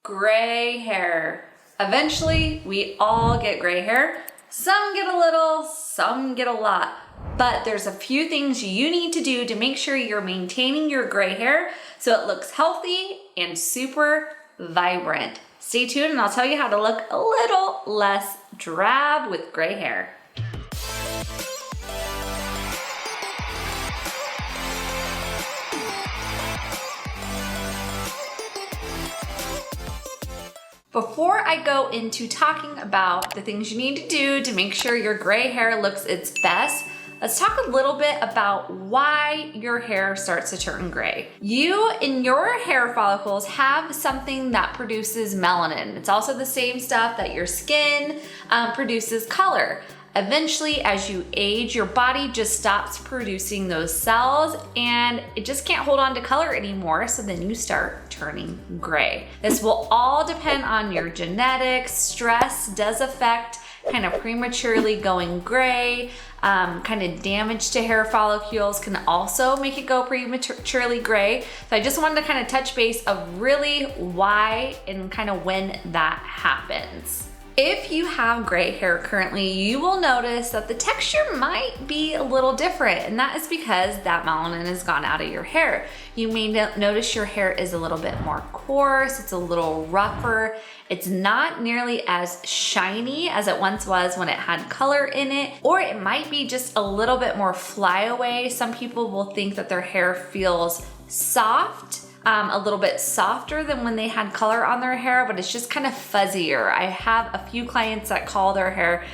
Gray hair. Eventually, we all get gray hair. Some get a little, some get a lot. But there's a few things you need to do to make sure you're maintaining your gray hair so it looks healthy and super vibrant. Stay tuned and I'll tell you how to look a little less drab with gray hair. Before I go into talking about the things you need to do to make sure your gray hair looks its best, let's talk a little bit about why your hair starts to turn gray. You in your hair follicles have something that produces melanin. It's also the same stuff that your skin produces color. Eventually, as you age, your body just stops producing those cells and it just can't hold on to color anymore, so then you start turning gray. This will all depend on your genetics. Stress does affect kind of prematurely going gray. Kind of damage to hair follicles can also make it go prematurely gray. So I just wanted to kind of touch base of really why and kind of when that happens. If you have gray hair currently, you will notice that the texture might be a little different, and that is because that melanin has gone out of your hair. You may notice your hair is a little bit more coarse, it's a little rougher, it's not nearly as shiny as it once was when it had color in it, or it might be just a little bit more flyaway. Some people will think that their hair feels soft, a little bit softer than when they had color on their hair, but it's just kind of fuzzier. I have a few clients that call their hair,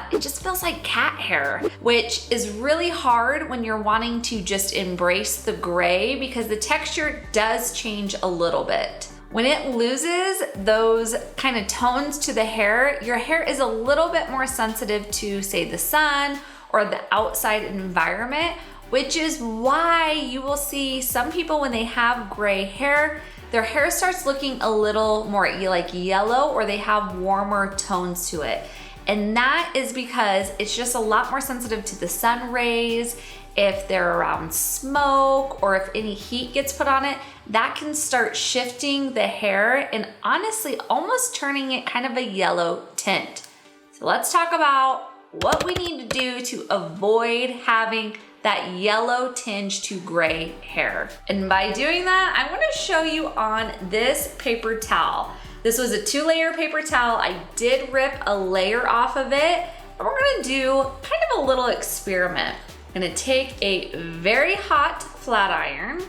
it just feels like cat hair, which is really hard when you're wanting to just embrace the gray because the texture does change a little bit. When it loses those kind of tones to the hair, your hair is a little bit more sensitive to, say, the sun or the outside environment, which is why you will see some people when they have gray hair, their hair starts looking a little more like yellow, or they have warmer tones to it. And that is because it's just a lot more sensitive to the sun rays. If they're around smoke or if any heat gets put on it, that can start shifting the hair and honestly almost turning it kind of a yellow tint. So let's talk about what we need to do to avoid having that yellow tinge to gray hair. And by doing that, I wanna show you on this paper towel. This was a 2-layer paper towel. I did rip a layer off of it, and we're gonna do kind of a little experiment. I'm gonna take a very hot flat iron,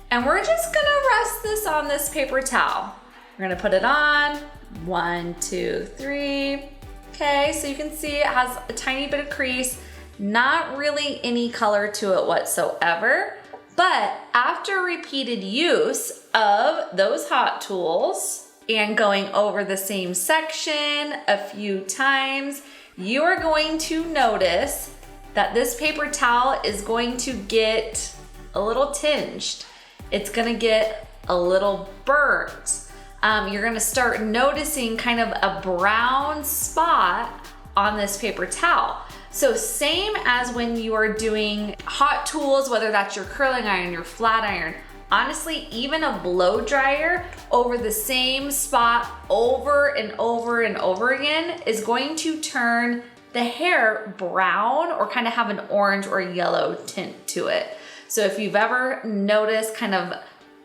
and we're just gonna rest this on this paper towel. We're gonna put it on, 1, 2, 3. Okay, so you can see it has a tiny bit of crease. Not really any color to it whatsoever, but after repeated use of those hot tools and going over the same section a few times, you are going to notice that this paper towel is going to get a little tinged. It's gonna get a little burnt. You're gonna start noticing kind of a brown spot on this paper towel. So same as when you are doing hot tools, whether that's your curling iron, your flat iron, honestly, even a blow dryer over the same spot over and over and over again is going to turn the hair brown or kind of have an orange or yellow tint to it. So if you've ever noticed kind of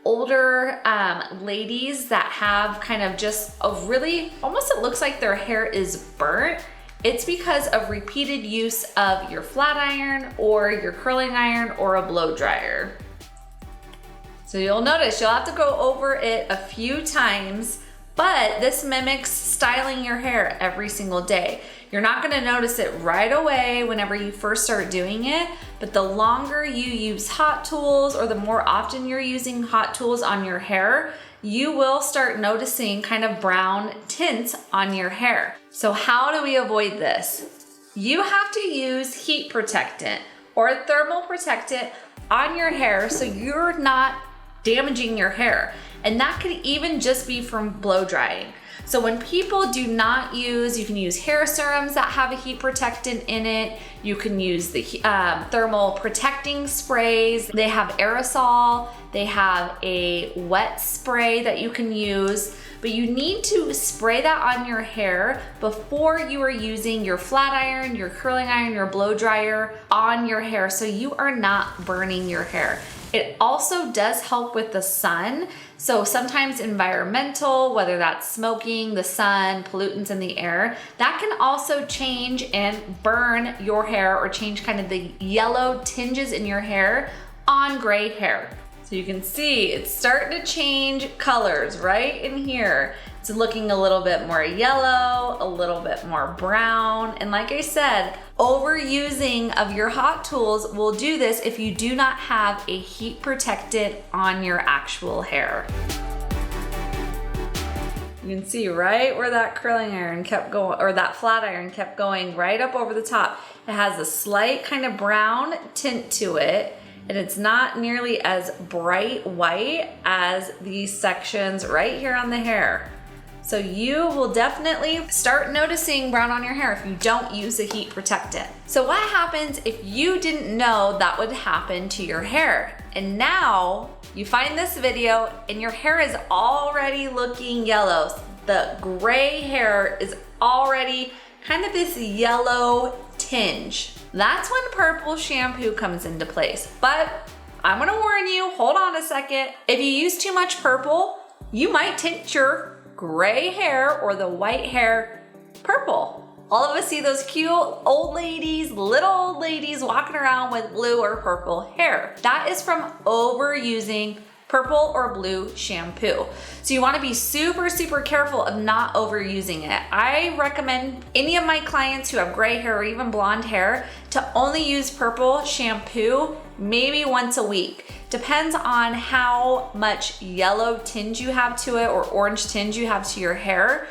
older ladies that have kind of just a really, almost it looks like their hair is burnt, it's because of repeated use of your flat iron or your curling iron or a blow dryer. So you'll notice you'll have to go over it a few times, but this mimics styling your hair every single day. You're not gonna notice it right away whenever you first start doing it, but the longer you use hot tools or the more often you're using hot tools on your hair, you will start noticing kind of brown tints on your hair. So how do we avoid this? You have to use heat protectant or a thermal protectant on your hair so you're not damaging your hair. And that could even just be from blow drying. So when people do not use, you can use hair serums that have a heat protectant in it. You can use the thermal protecting sprays. They have aerosol. They have a wet spray that you can use. but you need to spray that on your hair before you are using your flat iron, your curling iron, your blow dryer on your hair so you are not burning your hair. It also does help with the sun. So sometimes environmental, whether that's smoking, the sun, pollutants in the air, that can also change and burn your hair or change kind of the yellow tinges in your hair on gray hair. So you can see it's starting to change colors right in here. It's looking a little bit more yellow, a little bit more brown. And like I said, overusing of your hot tools will do this if you do not have a heat protectant on your actual hair. You can see right where that curling iron kept going, or that flat iron kept going right up over the top. It has a slight kind of brown tint to it, and it's not nearly as bright white as these sections right here on the hair. So you will definitely start noticing brown on your hair if you don't use a heat protectant. So what happens if you didn't know that would happen to your hair? And now you find this video and your hair is already looking yellow. The gray hair is already kind of this yellow tinge. That's when purple shampoo comes into place. But I'm gonna warn you, hold on a second. If you use too much purple, you might tint your gray hair or the white hair purple. All of us see those cute old ladies, little old ladies walking around with blue or purple hair. That is from overusing purple or blue shampoo. So you wanna be super, super careful of not overusing it. I recommend any of my clients who have gray hair or even blonde hair to only use purple shampoo maybe once a week. Depends on how much yellow tinge you have to it or orange tinge you have to your hair.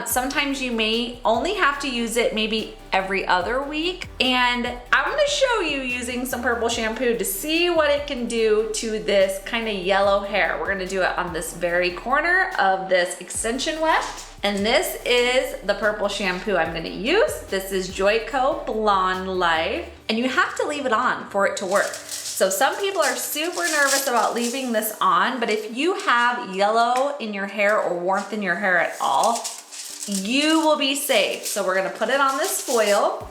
Sometimes you may only have to use it maybe every other week. And I'm gonna show you using some purple shampoo to see what it can do to this kind of yellow hair. We're gonna do it on this very corner of this extension weft. And this is the purple shampoo I'm gonna use. This is Joico Blonde Life. And you have to leave it on for it to work. So some people are super nervous about leaving this on, but if you have yellow in your hair or warmth in your hair at all, you will be safe. So we're gonna put it on this foil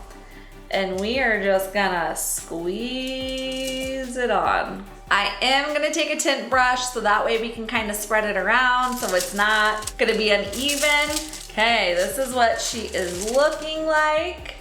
and we are just gonna squeeze it on. I am gonna take a tint brush so that way we can kind of spread it around so it's not gonna be uneven. Okay, this is what she is looking like.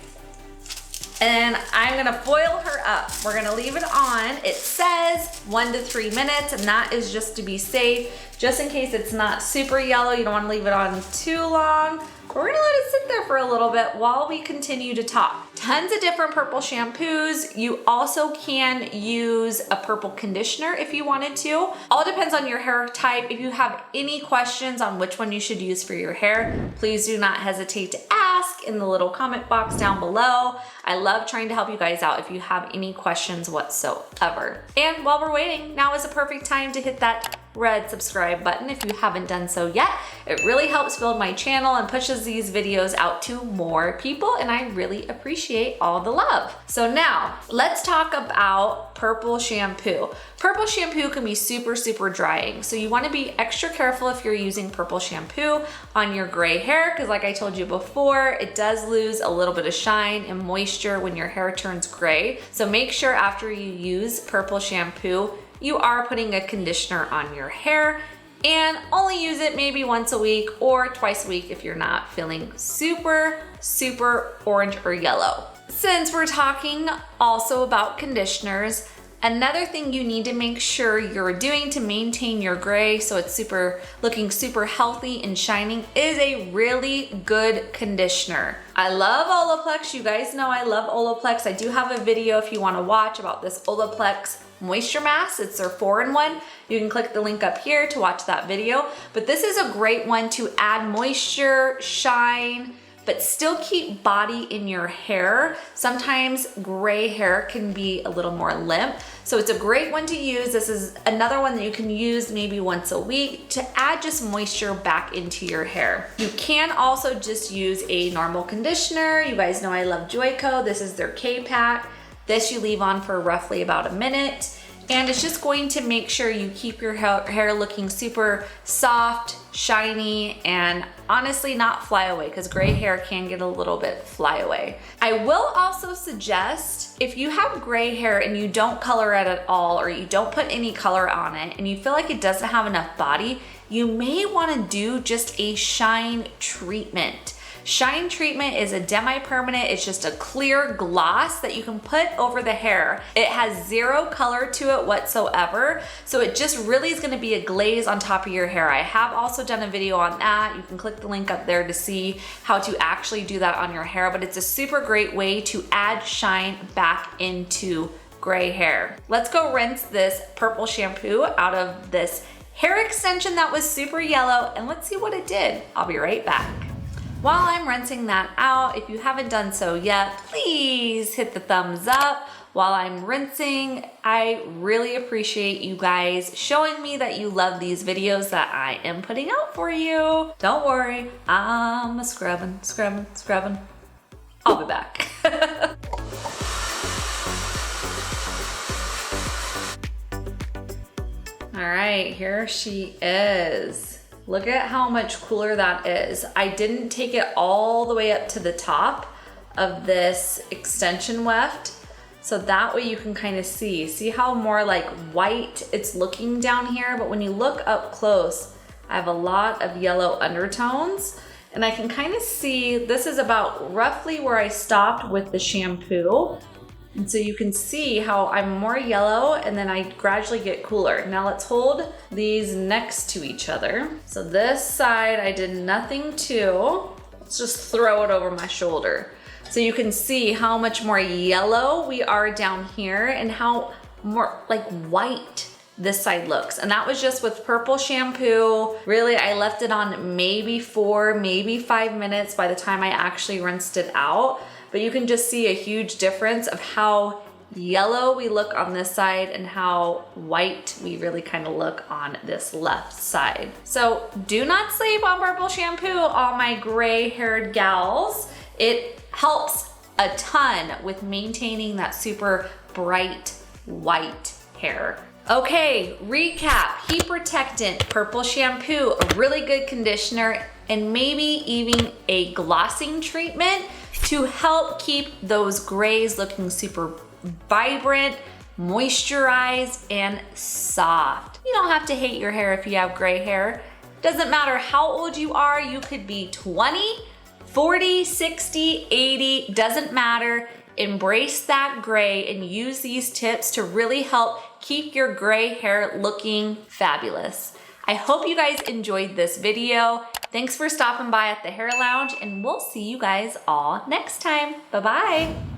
And I'm gonna foil her up. We're gonna leave it on. It says 1 to 3 minutes, and that is just to be safe, just in case it's not super yellow. You don't wanna leave it on too long. We're gonna let it sit there for a little bit while we continue to talk. Tons of different purple shampoos. You also can use a purple conditioner if you wanted to. All depends on your hair type. If you have any questions on which one you should use for your hair, please do not hesitate to ask in the little comment box down below. I love trying to help you guys out if you have any questions whatsoever. And while we're waiting, now is a perfect time to hit that red subscribe button if you haven't done so yet. It really helps build my channel and pushes these videos out to more people, and I really appreciate all the love. So now let's talk about purple shampoo. Purple shampoo can be super, super drying. So you wanna be extra careful if you're using purple shampoo on your gray hair, because like I told you before, it does lose a little bit of shine and moisture when your hair turns gray. So make sure after you use purple shampoo, you are putting a conditioner on your hair, and only use it maybe once a week or twice a week if you're not feeling super, super orange or yellow. Since we're talking also about conditioners, another thing you need to make sure you're doing to maintain your gray so it's looking super healthy and shining is a really good conditioner. I love Olaplex. You guys know I love Olaplex. I do have a video if you want to watch about this Olaplex moisture mask. It's their 4-in-1. You can click the link up here to watch that video. But this is a great one to add moisture, shine, but still keep body in your hair. Sometimes gray hair can be a little more limp. So it's a great one to use. This is another one that you can use maybe once a week to add just moisture back into your hair. You can also just use a normal conditioner. You guys know I love Joico. This is their K-Pack. This you leave on for roughly about a minute. And it's just going to make sure you keep your hair looking super soft, shiny, and honestly not fly away, because gray hair can get a little bit fly away. I will also suggest, if you have gray hair and you don't color it at all, or you don't put any color on it, and you feel like it doesn't have enough body, you may want to do just a shine treatment. Shine treatment is a demi-permanent. It's just a clear gloss that you can put over the hair. It has zero color to it whatsoever, so it just really is going to be a glaze on top of your hair. I have also done a video on that. You can click the link up there to see how to actually do that on your hair, but it's a super great way to add shine back into gray hair. Let's go rinse this purple shampoo out of this hair extension that was super yellow, and let's see what it did. I'll be right back. While I'm rinsing that out, if you haven't done so yet, please hit the thumbs up. While I'm rinsing, I really appreciate you guys showing me that you love these videos that I am putting out for you. Don't worry, I'm scrubbing. I'll be back. All right, here she is. Look at how much cooler that is. I didn't take it all the way up to the top of this extension weft, so that way you can kind of see how more like white it's looking down here, but when you look up close, I have a lot of yellow undertones, and I can kind of see this is about roughly where I stopped with the shampoo. And so you can see how I'm more yellow and then I gradually get cooler. Now let's hold these next to each other. So this side I did nothing to. Let's just throw it over my shoulder. So you can see how much more yellow we are down here and how more like white this side looks. And that was just with purple shampoo. Really, I left it on maybe 4, maybe 5 minutes by the time I actually rinsed it out. But you can just see a huge difference of how yellow we look on this side and how white we really kind of look on this left side. So do not sleep on purple shampoo, all my gray haired gals. It helps a ton with maintaining that super bright white hair. Okay, recap: heat protectant, purple shampoo, a really good conditioner, and maybe even a glossing treatment to help keep those grays looking super vibrant, moisturized, and soft. You don't have to hate your hair if you have gray hair. Doesn't matter how old you are, you could be 20, 40, 60, 80, doesn't matter. Embrace that gray and use these tips to really help keep your gray hair looking fabulous. I hope you guys enjoyed this video. Thanks for stopping by at the Hair Lounge, and we'll see you guys all next time. Bye-bye.